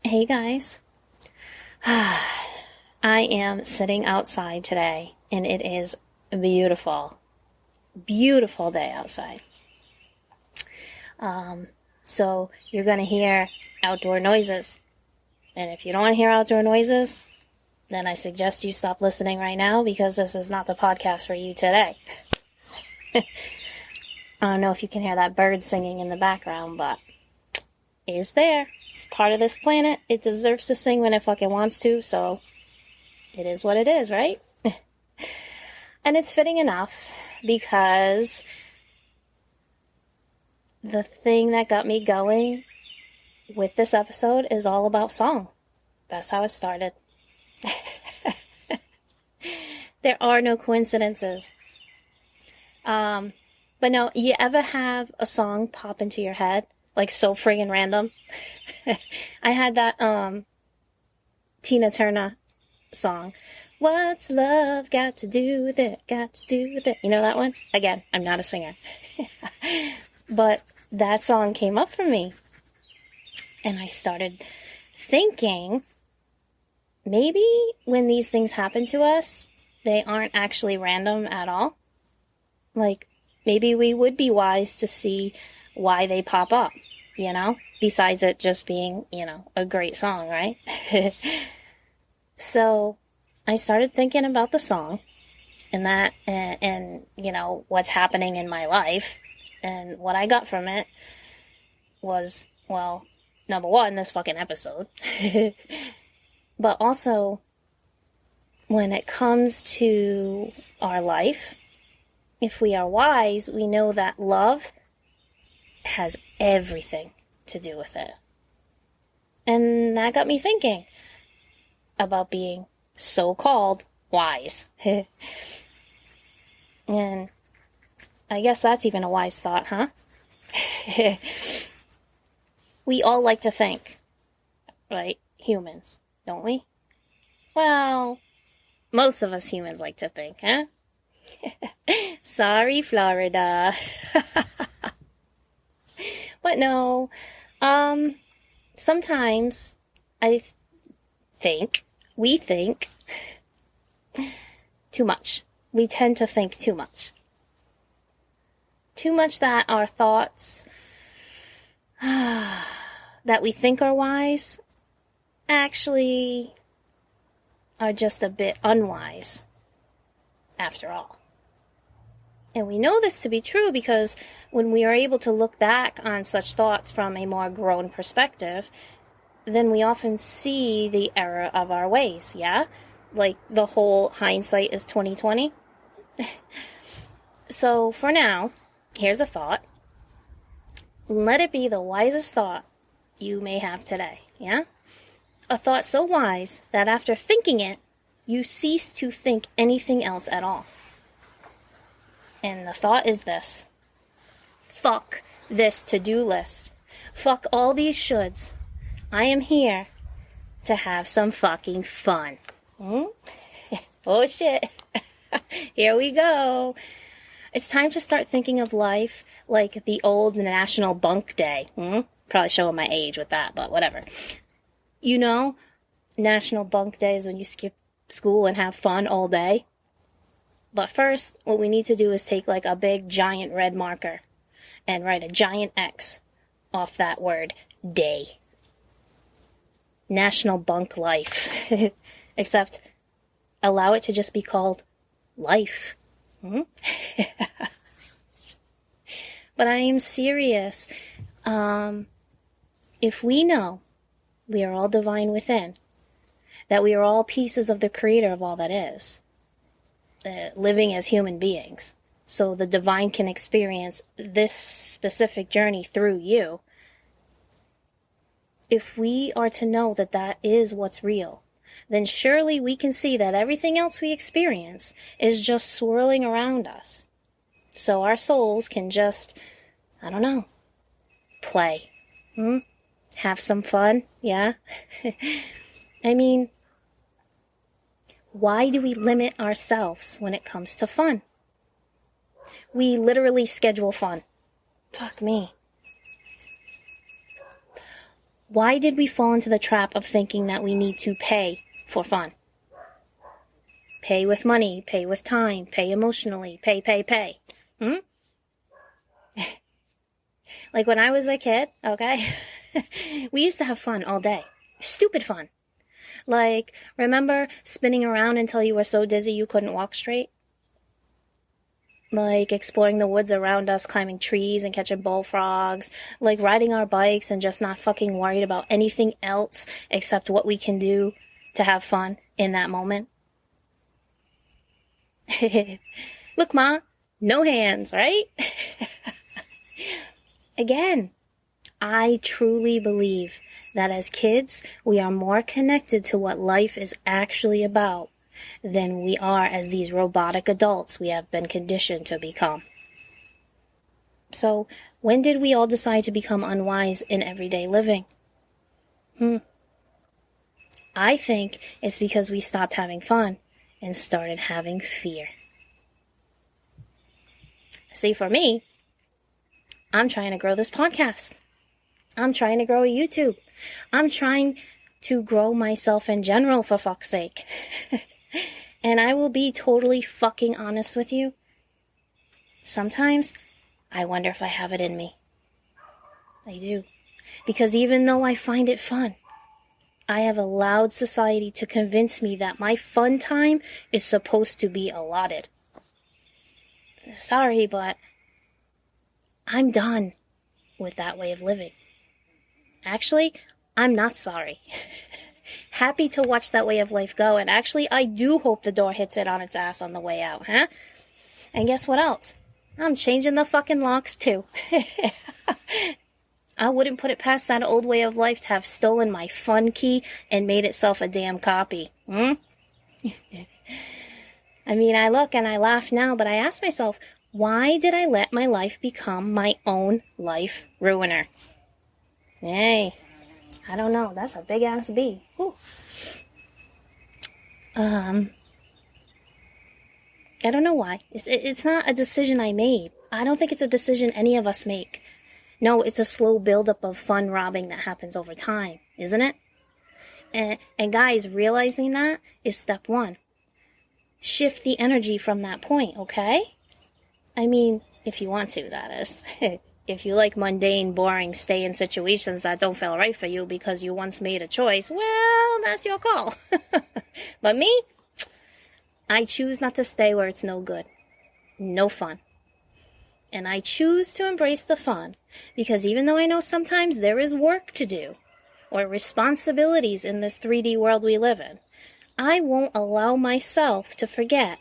Hey guys, I am sitting outside today and it is a beautiful, beautiful day outside. So you're going to hear outdoor noises. And if you don't want to hear outdoor noises, then I suggest you stop listening right now because this is not the podcast for you today. I don't know if you can hear that bird singing in the background, but it's there. It's part of this planet. It deserves to sing when it fucking wants to, so it is what it is, right? And it's fitting enough because the thing that got me going with this episode is all about song. That's how it started. There are no coincidences. But no, you ever have a song pop into your head? Like so friggin' random. I had that Tina Turner song. What's love got to do with it? Got to do with it. You know that one? Again, I'm not a singer. But that song came up for me. And I started thinking, maybe when these things happen to us, they aren't actually random at all. Like, maybe we would be wise to see why they pop up, you know, besides it just being, a great song, right? So I started thinking about the song and what's happening in my life. And what I got from it was, well, number one, this fucking episode. But also, when it comes to our life, if we are wise, we know that love has everything to do with it. And that got me thinking about being so-called wise. And I guess that's even a wise thought, huh? We all like to think, right? Humans, don't we? Well, most of us humans like to think, huh? Sorry, Florida. But no, sometimes we think too much. We tend to think too much. Too much that our thoughts that we think are wise actually are just a bit unwise after all. And we know this to be true because when we are able to look back on such thoughts from a more grown perspective, then we often see the error of our ways, yeah? Like the whole hindsight is 20/20. So for now, here's a thought. Let it be the wisest thought you may have today, yeah? A thought so wise that after thinking it, you cease to think anything else at all. And the thought is this. Fuck this to-do list. Fuck all these shoulds. I am here to have some fucking fun. Oh shit. Here we go. It's time to start thinking of life like the old National Bunk Day. Probably showing my age with that, but whatever. You know, National Bunk Day is when you skip school and have fun all day. But first, what we need to do is take like a big giant red marker and write a giant X off that word, day. National Bunk Life. Except, allow it to just be called life. But I am serious. If we know we are all divine within, that we are all pieces of the creator of all that is, living as human beings, so the divine can experience this specific journey through you. If we are to know that that is what's real, then surely we can see that everything else we experience is just swirling around us. So our souls can just, play. Have some fun, yeah? I mean, why do we limit ourselves when it comes to fun? We literally schedule fun. Fuck me. Why did we fall into the trap of thinking that we need to pay for fun? Pay with money, pay with time, pay emotionally, pay. Like when I was a kid, okay, we used to have fun all day. Stupid fun. Like, remember spinning around until you were so dizzy you couldn't walk straight? Like exploring the woods around us, climbing trees and catching bullfrogs, like riding our bikes and just not fucking worried about anything else except what we can do to have fun in that moment. Look, Ma, no hands, right? Again, I truly believe that as kids, we are more connected to what life is actually about than we are as these robotic adults we have been conditioned to become. So, when did we all decide to become unwise in everyday living? I think it's because we stopped having fun and started having fear. See, for me, I'm trying to grow this podcast. I'm trying to grow a YouTube. I'm trying to grow myself in general, for fuck's sake. And I will be totally fucking honest with you. Sometimes, I wonder if I have it in me. I do. Because even though I find it fun, I have allowed society to convince me that my fun time is supposed to be allotted. Sorry, but I'm done with that way of living. Actually, I'm not sorry. Happy to watch that way of life go, and actually, I do hope the door hits it on its ass on the way out, huh? And guess what else? I'm changing the fucking locks, too. I wouldn't put it past that old way of life to have stolen my fun key and made itself a damn copy. I mean, I look and I laugh now, but I ask myself, why did I let my life become my own life ruiner? Hey, I don't know. That's a big-ass bee. Whew. I don't know why. It's not a decision I made. I don't think it's a decision any of us make. No, it's a slow buildup of fun robbing that happens over time, isn't it? And guys, realizing that is step one. Shift the energy from that point, okay? I mean, if you want to, that is. If you like mundane, boring, stay in situations that don't feel right for you because you once made a choice, well, that's your call. But me, I choose not to stay where it's no good. No fun. And I choose to embrace the fun because even though I know sometimes there is work to do or responsibilities in this 3D world we live in, I won't allow myself to forget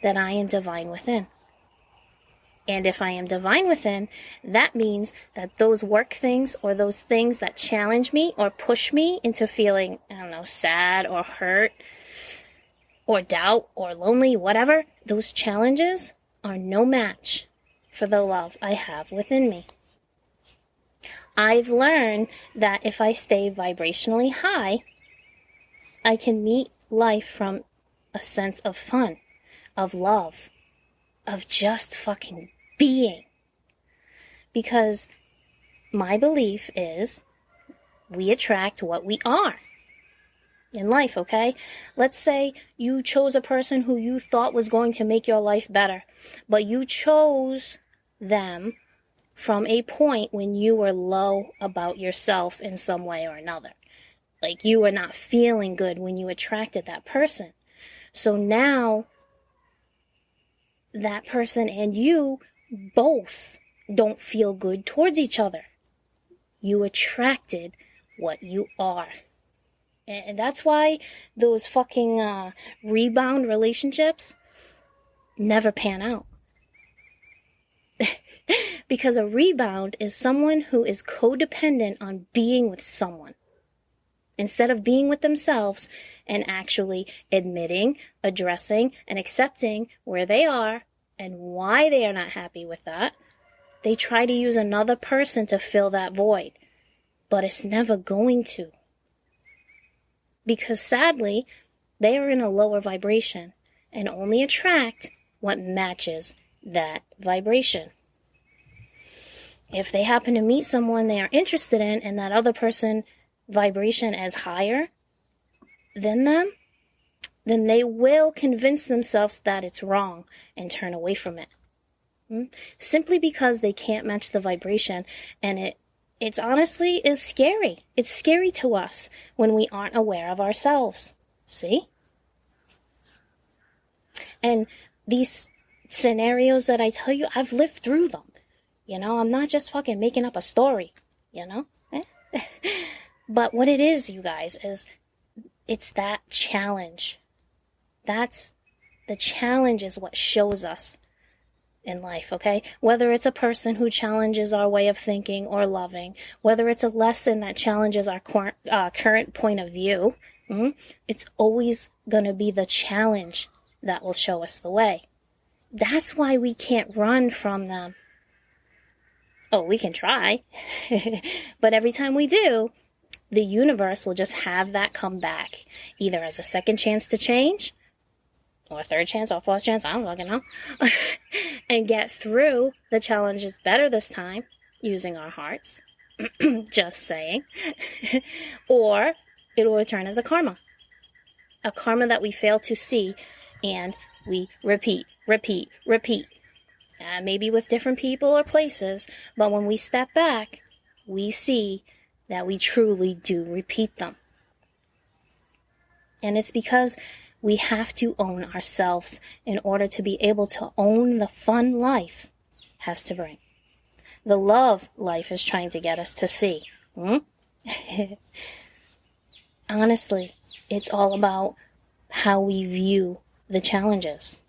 that I am divine within. And if I am divine within, that means that those work things or those things that challenge me or push me into feeling, I don't know, sad or hurt or doubt or lonely, whatever, those challenges are no match for the love I have within me. I've learned that if I stay vibrationally high, I can meet life from a sense of fun, of love, of just fucking being. Because my belief is we attract what we are in life, okay? Let's say you chose a person who you thought was going to make your life better, but you chose them from a point when you were low about yourself in some way or another. Like you were not feeling good when you attracted that person. So now that person and you both don't feel good towards each other. You attracted what you are. And that's why those fucking rebound relationships never pan out. Because a rebound is someone who is codependent on being with someone, instead of being with themselves and actually admitting, addressing, and accepting where they are and why they are not happy with that. They try to use another person to fill that void, but it's never going to. Because sadly, they are in a lower vibration and only attract what matches that vibration. If they happen to meet someone they are interested in and that other person vibration is higher than them, then they will convince themselves that it's wrong and turn away from it. Simply because they can't match the vibration. And it's honestly is scary. It's scary to us when we aren't aware of ourselves. See? And these scenarios that I tell you, I've lived through them. You know, I'm not just fucking making up a story, you know? But what it is, you guys, is it's that challenge. That's the challenge is what shows us in life, okay? Whether it's a person who challenges our way of thinking or loving, whether it's a lesson that challenges our current point of view, it's always going to be the challenge that will show us the way. That's why we can't run from them. Oh, we can try. But every time we do, the universe will just have that come back, either as a second chance to change, or a third chance, or a fourth chance, I don't fucking know, and get through the challenges better this time, using our hearts, just saying, or it will return as a karma that we fail to see, and we repeat. Maybe with different people or places, but when we step back, we see that we truly do repeat them. And it's because we have to own ourselves in order to be able to own the fun life has to bring. The love life is trying to get us to see. Honestly, it's all about how we view the challenges.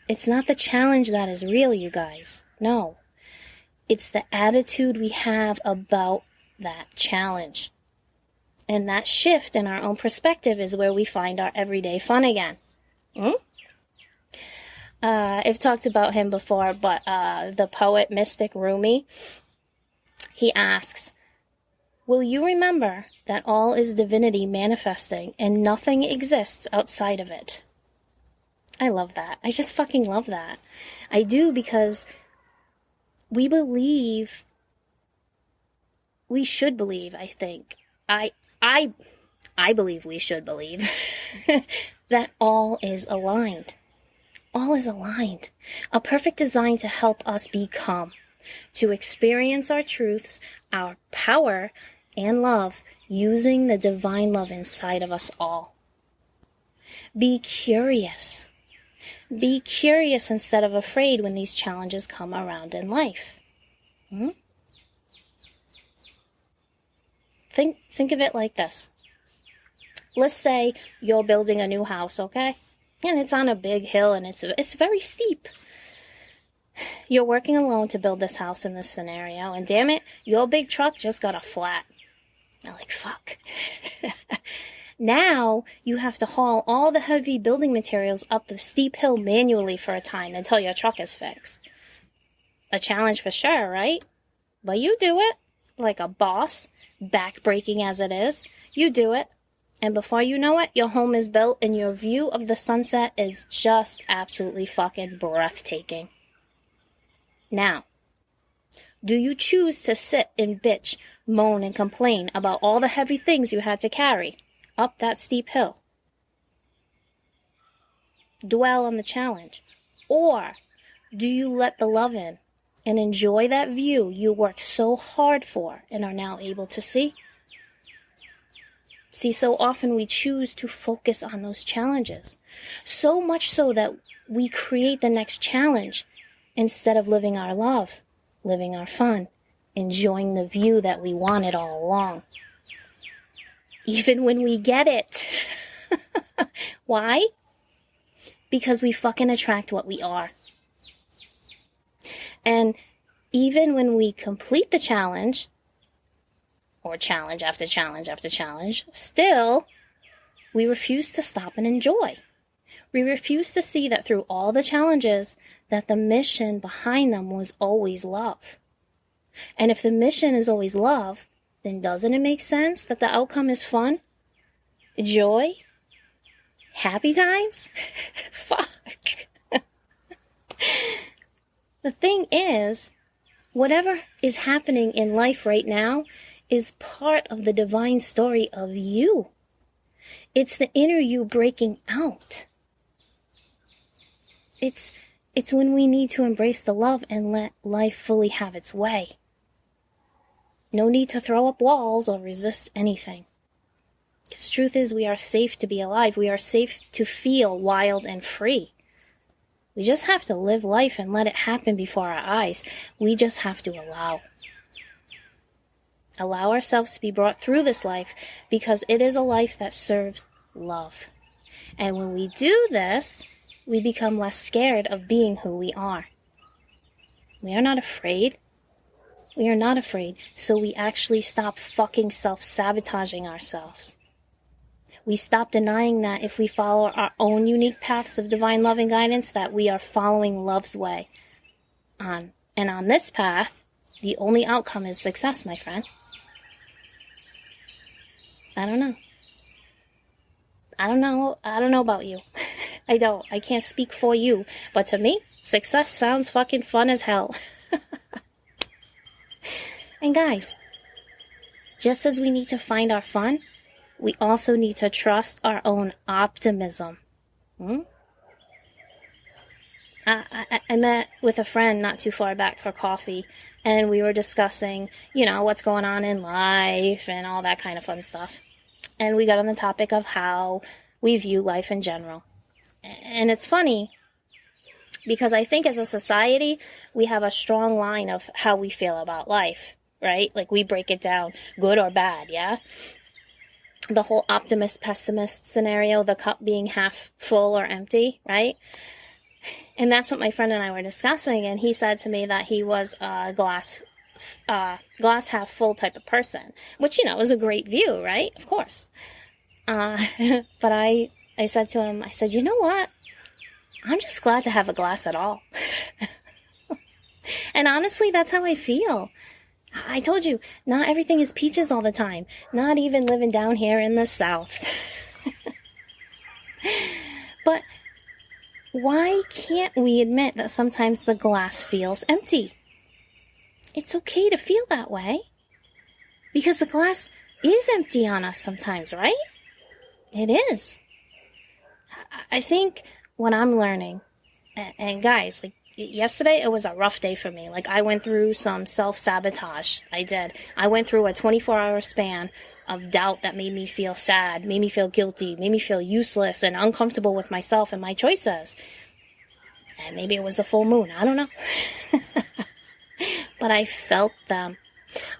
It's not the challenge that is real, you guys. No. It's the attitude we have about that challenge. And that shift in our own perspective is where we find our everyday fun again. I've talked about him before, but the poet mystic Rumi, he asks, will you remember that all is divinity manifesting and nothing exists outside of it? I love that. I just fucking love that. I do, because we should believe, I think. I believe we should believe that all is aligned. All is aligned. A perfect design to help us become, to experience our truths, our power, and love using the divine love inside of us all. Be curious. Be curious instead of afraid when these challenges come around in life. Think of it like this. Let's say you're building a new house, okay? And it's on a big hill and it's very steep. You're working alone to build this house in this scenario, and damn it, your big truck just got a flat. You're like, fuck. Now you have to haul all the heavy building materials up the steep hill manually for a time until your truck is fixed. A challenge for sure, right? But you do it like a boss, back-breaking as it is. You do it. And before you know it, your home is built and your view of the sunset is just absolutely fucking breathtaking. Now, do you choose to sit and bitch, moan, and complain about all the heavy things you had to carry up that steep hill? Dwell on the challenge. Or do you let the love in and enjoy that view you worked so hard for and are now able to see? See, so often we choose to focus on those challenges, so much so that we create the next challenge instead of living our love, living our fun, enjoying the view that we wanted all along. Even when we get it. Why? Because we fucking attract what we are. And even when we complete the challenge, or challenge after challenge after challenge, still, we refuse to stop and enjoy. We refuse to see that through all the challenges, that the mission behind them was always love. And if the mission is always love, then doesn't it make sense that the outcome is fun? Joy? Happy times? Fuck. The thing is, whatever is happening in life right now is part of the divine story of you. It's the inner you breaking out. It's when we need to embrace the love and let life fully have its way. No need to throw up walls or resist anything. Because truth is, we are safe to be alive. We are safe to feel wild and free. We just have to live life and let it happen before our eyes. We just have to allow. Allow ourselves to be brought through this life because it is a life that serves love. And when we do this, we become less scared of being who we are. We are not afraid. We are not afraid, so we actually stop fucking self-sabotaging ourselves. We stop denying that if we follow our own unique paths of divine love and guidance, that we are following love's way. And on this path, the only outcome is success, my friend. I don't know. I don't know about you. I don't. I can't speak for you. But to me, success sounds fucking fun as hell. And guys, just as we need to find our fun, we also need to trust our own optimism. I met with a friend not too far back for coffee, and we were discussing, what's going on in life and all that kind of fun stuff. And we got on the topic of how we view life in general. And it's funny, because I think as a society, we have a strong line of how we feel about life, right? Like we break it down, good or bad, yeah? The whole optimist-pessimist scenario, the cup being half full or empty, right? And that's what my friend and I were discussing, and he said to me that he was a glass half full type of person, which, is a great view, right? Of course. But I said to him, you know what? I'm just glad to have a glass at all. And honestly, that's how I feel. I told you, not everything is peaches all the time. Not even living down here in the South. But why can't we admit that sometimes the glass feels empty? It's okay to feel that way. Because the glass is empty on us sometimes, right? It is. I think what I'm learning, and guys, yesterday it was a rough day for me. I went through some self-sabotage. I did. I went through a 24-hour span of doubt that made me feel sad, made me feel guilty, made me feel useless and uncomfortable with myself and my choices. And maybe it was the full moon. I don't know. But I felt them.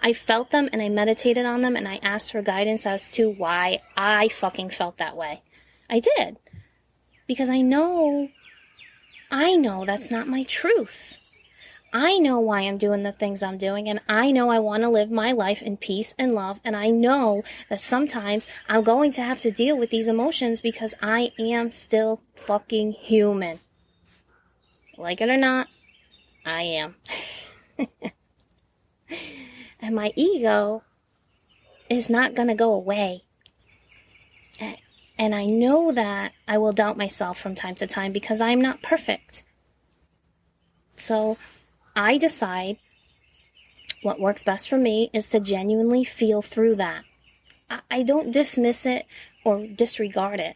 I felt them and I meditated on them and I asked for guidance as to why I fucking felt that way. I did. Because I know that's not my truth. I know why I'm doing the things I'm doing, and I know I want to live my life in peace and love, and I know that sometimes I'm going to have to deal with these emotions because I am still fucking human. Like it or not, I am. And my ego is not going to go away. And I know that I will doubt myself from time to time because I'm not perfect. So I decide what works best for me is to genuinely feel through that. I don't dismiss it or disregard it.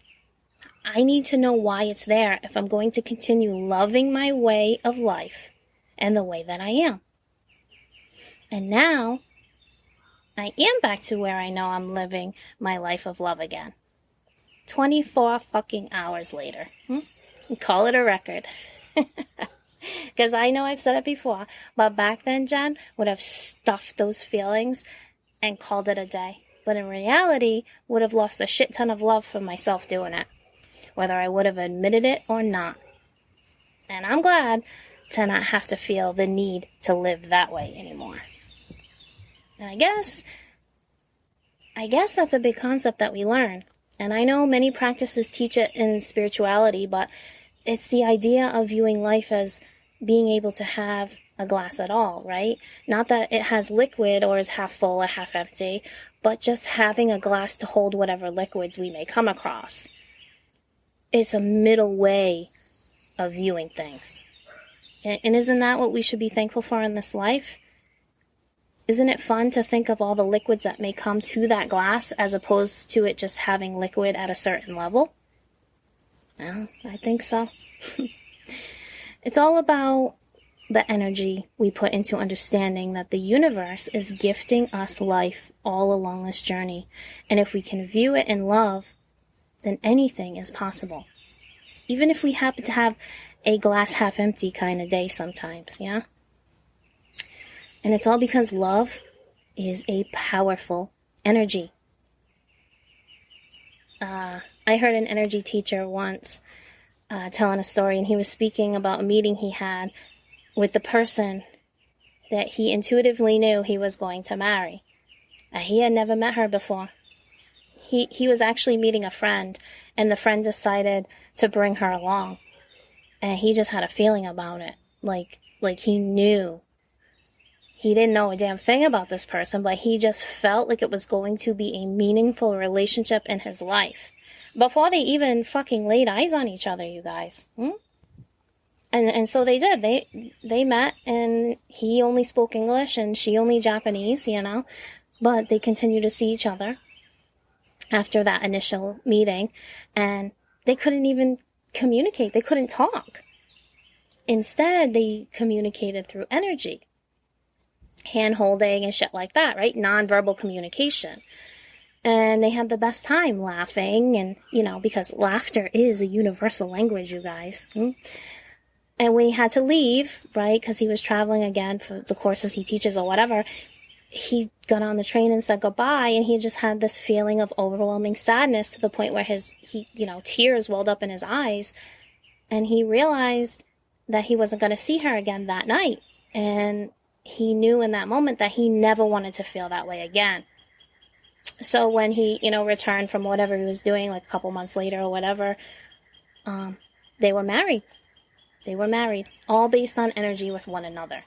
I need to know why it's there if I'm going to continue loving my way of life and the way that I am. And now I am back to where I know I'm living my life of love again. 24 fucking hours later. Call it a record. Because I know I've said it before, but back then, Jen would have stuffed those feelings and called it a day. But in reality, would have lost a shit ton of love for myself doing it, whether I would have admitted it or not. And I'm glad to not have to feel the need to live that way anymore. And I guess that's a big concept that we learn. And I know many practices teach it in spirituality, but it's the idea of viewing life as being able to have a glass at all, right? Not that it has liquid or is half full or half empty, but just having a glass to hold whatever liquids we may come across. It's a middle way of viewing things. And isn't that what we should be thankful for in this life? Isn't it fun to think of all the liquids that may come to that glass as opposed to it just having liquid at a certain level? Well, I think so. It's all about the energy we put into understanding that the universe is gifting us life all along this journey. And if we can view it in love, then anything is possible. Even if we happen to have a glass half empty kind of day sometimes, yeah? And it's all because love is a powerful energy. I heard an energy teacher once telling a story, and he was speaking about a meeting he had with the person that he intuitively knew he was going to marry. He had never met her before. He was actually meeting a friend, and the friend decided to bring her along. And he just had a feeling about it. Like he knew. He didn't know a damn thing about this person, but he just felt like it was going to be a meaningful relationship in his life. Before they even fucking laid eyes on each other, you guys. And so they did. They met, and he only spoke English, and she only Japanese, you know. But they continued to see each other after that initial meeting, and they couldn't even communicate. They couldn't talk. Instead, they communicated through energy. Hand-holding and shit like that, right? Non-verbal communication. And they had the best time laughing, and, you know, because laughter is a universal language, you guys. And when he had to leave, right, because he was traveling again for the courses he teaches or whatever, he got on the train and said goodbye, and he just had this feeling of overwhelming sadness to the point where tears welled up in his eyes, and he realized that he wasn't going to see her again that night. And he knew in that moment that he never wanted to feel that way again. So when he, returned from whatever he was doing, like a couple months later or whatever, they were married. They were married, all based on energy with one another.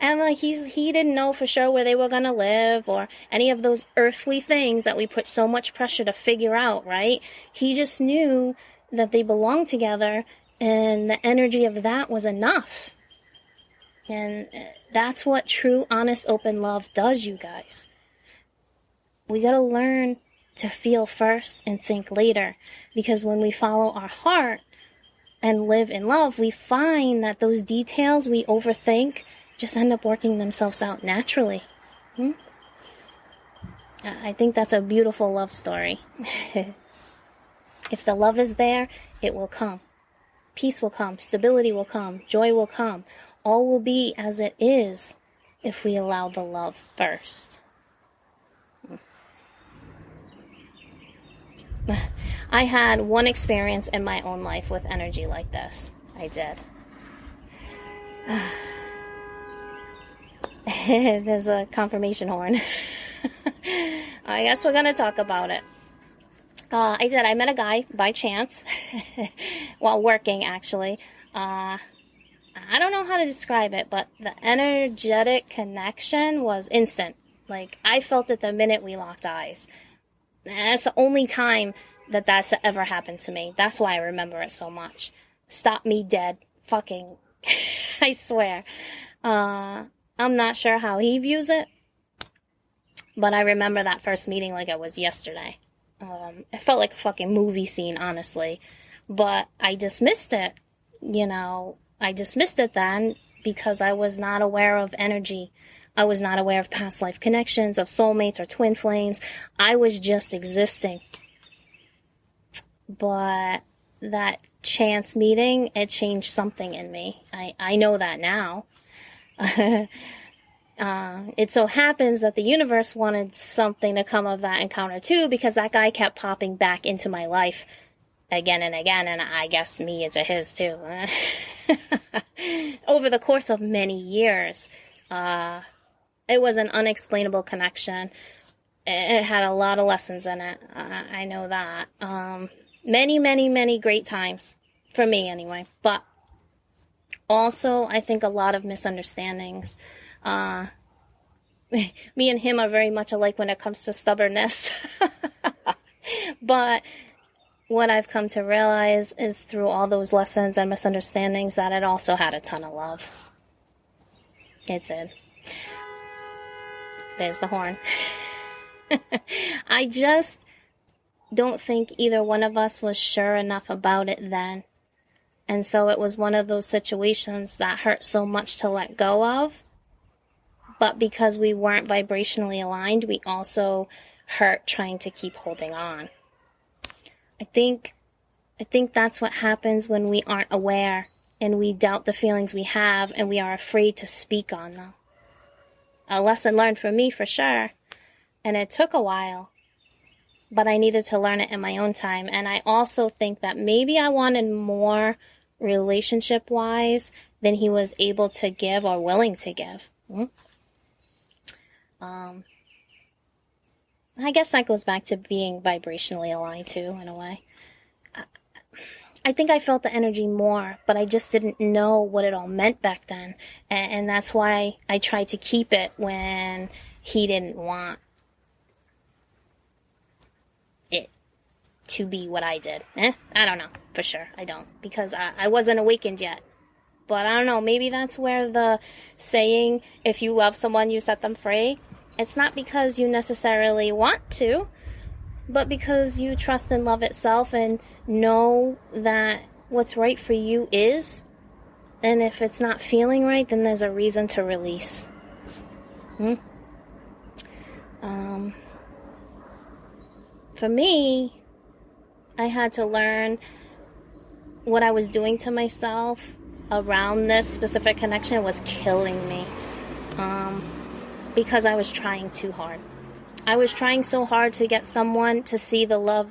And he didn't know for sure where they were going to live or any of those earthly things that we put so much pressure to figure out, right? He just knew that they belonged together, and the energy of that was enough. And that's what true, honest, open love does, you guys. We got to learn to feel first and think later, because when we follow our heart and live in love, we find that those details we overthink just end up working themselves out naturally. I think that's a beautiful love story. If the love is there, it will come. Peace will come. Stability will come. Joy will come. All will be as it is if we allow the love first. I had one experience in my own life with energy like this. I did. There's a confirmation horn. I guess we're going to talk about it. I met a guy by chance while working, actually. I don't know how to describe it, but the energetic connection was instant. Like, I felt it the minute we locked eyes. That's the only time that's ever happened to me. That's why I remember it so much. Stop me dead. Fucking, I swear. I'm not sure how he views it, but I remember that first meeting like it was yesterday. It felt like a fucking movie scene, honestly. But I dismissed it. I dismissed it then because I was not aware of energy. I was not aware of past life connections, of soulmates or twin flames. I was just existing. But that chance meeting, it changed something in me. I know that now. It so happens that the universe wanted something to come of that encounter too, because that guy kept popping back into my life again and again, and I guess me into his too. Over the course of many years. It was an unexplainable connection. It had a lot of lessons in it. I know that. Many, many, many great times. For me, anyway. But also, I think a lot of misunderstandings. Me and him are very much alike when it comes to stubbornness. But what I've come to realize is through all those lessons and misunderstandings that it also had a ton of love. It did. there's the horn. I just don't think either one of us was sure enough about it then. And so it was one of those situations that hurt so much to let go of. But because we weren't vibrationally aligned, we also hurt trying to keep holding on. I think that's what happens when we aren't aware and we doubt the feelings we have and we are afraid to speak on them. A lesson learned for me for sure. And it took a while, but I needed to learn it in my own time. And I also think that maybe I wanted more relationship-wise than he was able to give or willing to give. I guess that goes back to being vibrationally aligned too, in a way. I think I felt the energy more, but I just didn't know what it all meant back then. And that's why I tried to keep it when he didn't want it to be what I did. I don't know. For sure, I don't. Because I wasn't awakened yet. But I don't know, maybe that's where the saying, if you love someone, you set them free. It's not because you necessarily want to, but because you trust and love itself and know that what's right for you is. And if it's not feeling right, then there's a reason to release. For me, I had to learn what I was doing to myself around this specific connection was killing me. Because I was trying too hard. I was trying so hard to get someone to see the love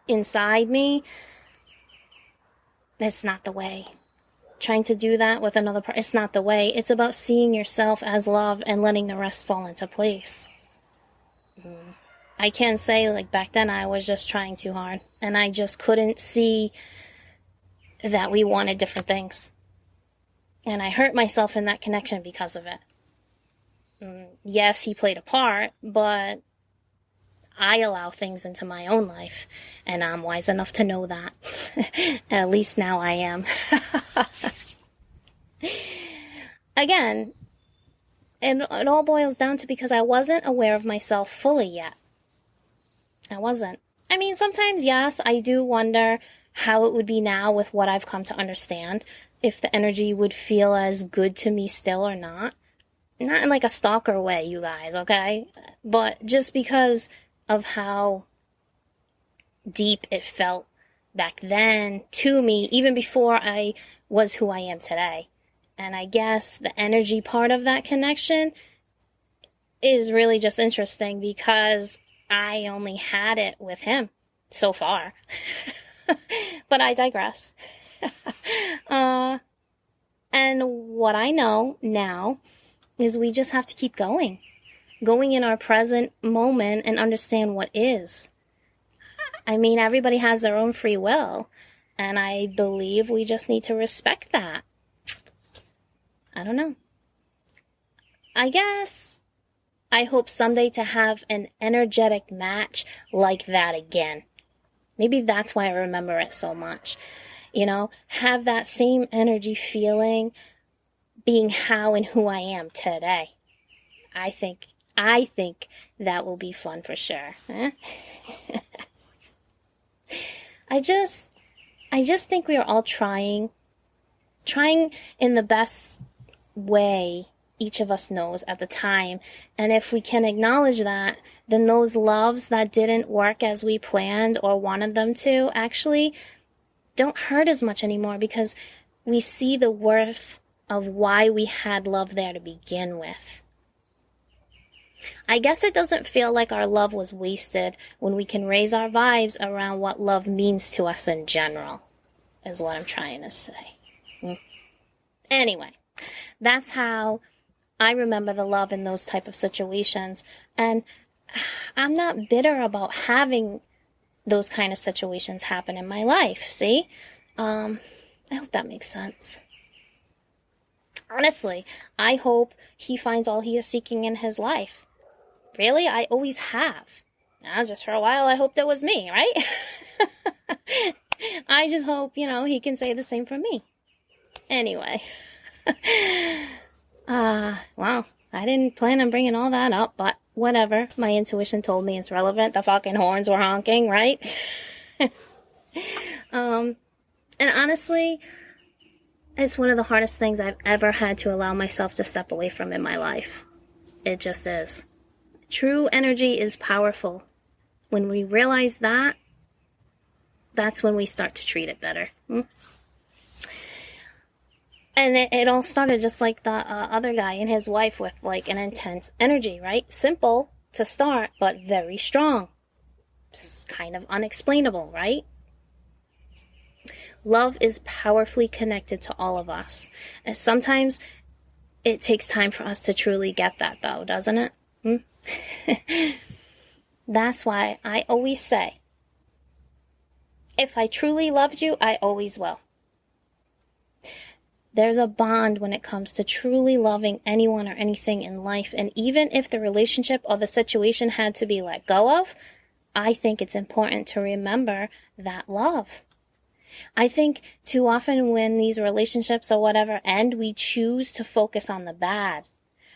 inside me. That's not the way. Trying to do that with another person, it's not the way. It's about seeing yourself as love and letting the rest fall into place. I can't say, like, back then I was just trying too hard. And I just couldn't see that we wanted different things. And I hurt myself in that connection because of it. Yes, he played a part, but I allow things into my own life, and I'm wise enough to know that. At least now I am. Again, and it all boils down to because I wasn't aware of myself fully yet. I wasn't. I mean, sometimes, yes, I do wonder how it would be now with what I've come to understand, if the energy would feel as good to me still or not. Not in like a stalker way, you guys, okay? But just because of how deep it felt back then to me, even before I was who I am today. And I guess the energy part of that connection is really just interesting because I only had it with him so far. But I digress. And what I know now is we just have to keep going in our present moment and understand what is. I mean, everybody has their own free will, and I believe we just need to respect that. I don't know. I guess I hope someday to have an energetic match like that again. Maybe that's why I remember it so much. You know, have that same energy feeling being how and who I am today. I think that will be fun for sure. I just think we are all trying in the best way each of us knows at the time. And if we can acknowledge that, then those loves that didn't work as we planned or wanted them to actually don't hurt as much anymore because we see the worth of why we had love there to begin with. I guess it doesn't feel like our love was wasted when we can raise our vibes around what love means to us in general, is what I'm trying to say. Anyway, that's how I remember the love in those type of situations. And I'm not bitter about having those kind of situations happen in my life, see? I hope that makes sense. Honestly, I hope he finds all he is seeking in his life. Really, I always have. Now, just for a while, I hoped it was me, right? I just hope, he can say the same for me. Anyway. Wow, I didn't plan on bringing all that up, but whatever my intuition told me is relevant. The fucking horns were honking, right? And honestly, it's one of the hardest things I've ever had to allow myself to step away from in my life. It just is. True energy is powerful. When we realize that, that's when we start to treat it better. And it all started just like the other guy and his wife with like an intense energy, right? Simple to start, but very strong. It's kind of unexplainable, right? Love is powerfully connected to all of us. And sometimes it takes time for us to truly get that, though, doesn't it? That's why I always say, if I truly loved you, I always will. There's a bond when it comes to truly loving anyone or anything in life. And even if the relationship or the situation had to be let go of, I think it's important to remember that love. I think too often when these relationships or whatever end, we choose to focus on the bad,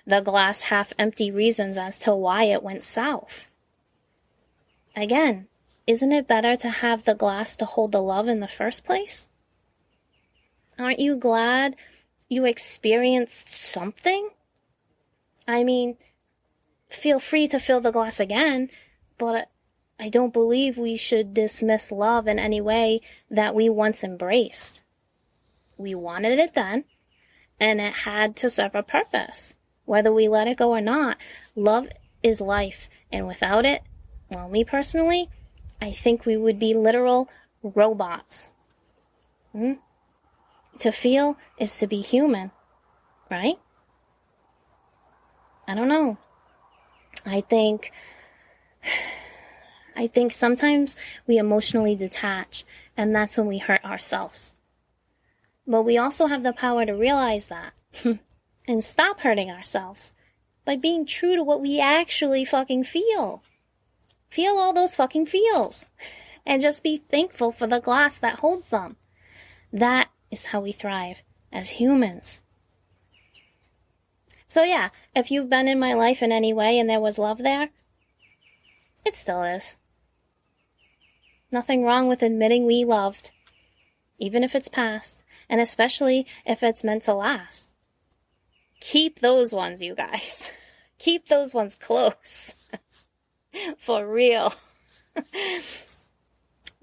the glass half empty reasons as to why it went south. Again, isn't it better to have the glass to hold the love in the first place? Aren't you glad you experienced something? I mean, feel free to fill the glass again, but I don't believe we should dismiss love in any way that we once embraced. We wanted it then, and it had to serve a purpose. Whether we let it go or not, love is life, and without it, well, me personally, I think we would be literal robots. To feel is to be human, right? I don't know. I think sometimes we emotionally detach, and that's when we hurt ourselves. But we also have the power to realize that and stop hurting ourselves by being true to what we actually fucking feel. Feel all those fucking feels and just be thankful for the glass that holds them. That is how we thrive as humans. So yeah, if you've been in my life in any way and there was love there, it still is. Nothing wrong with admitting we loved, even if it's past, and especially if it's meant to last. Keep those ones, you guys. Keep those ones close. For real.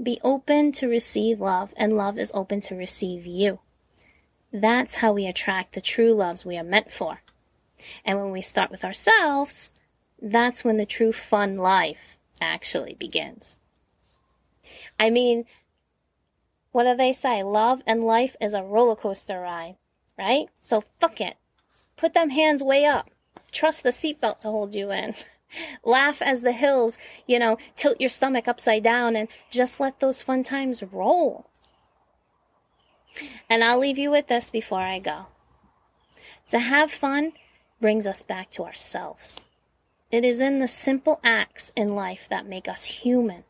Be open to receive love, and love is open to receive you. That's how we attract the true loves we are meant for. And when we start with ourselves, that's when the true fun life actually begins. I mean, what do they say? Love and life is a roller coaster ride, right? So fuck it. Put them hands way up. Trust the seatbelt to hold you in. Laugh as the hills, tilt your stomach upside down and just let those fun times roll. And I'll leave you with this before I go. To have fun brings us back to ourselves. It is in the simple acts in life that make us human.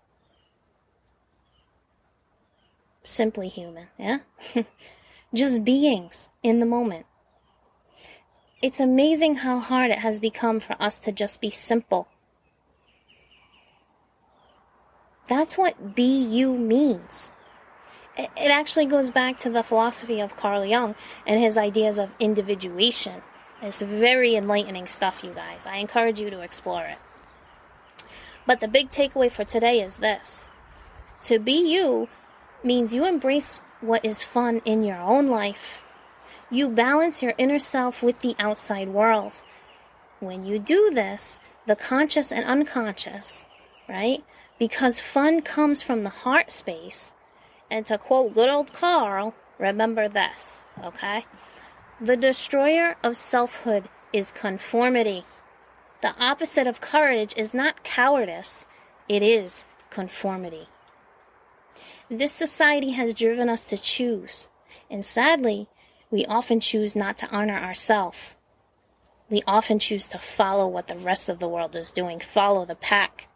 Simply human, yeah? Just beings in the moment. It's amazing how hard it has become for us to just be simple. That's what be you means. It actually goes back to the philosophy of Carl Jung and his ideas of individuation. It's very enlightening stuff, you guys. I encourage you to explore it. But the big takeaway for today is this. To be you means you embrace what is fun in your own life. You balance your inner self with the outside world. When you do this, the conscious and unconscious, right? Because fun comes from the heart space. And to quote good old Carl, remember this, okay? The destroyer of selfhood is conformity. The opposite of courage is not cowardice, it is conformity. This society has driven us to choose, and sadly, we often choose not to honor ourselves. We often choose to follow what the rest of the world is doing, follow the pack.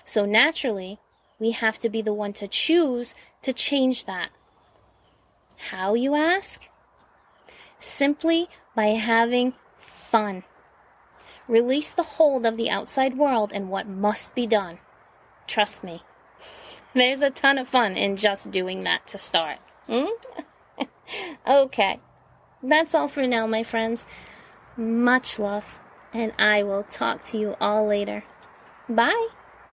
So naturally, we have to be the one to choose to change that. How, you ask? Simply by having fun. Release the hold of the outside world and what must be done. Trust me, there's a ton of fun in just doing that to start. Okay, that's all for now, my friends. Much love, and I will talk to you all later. Bye.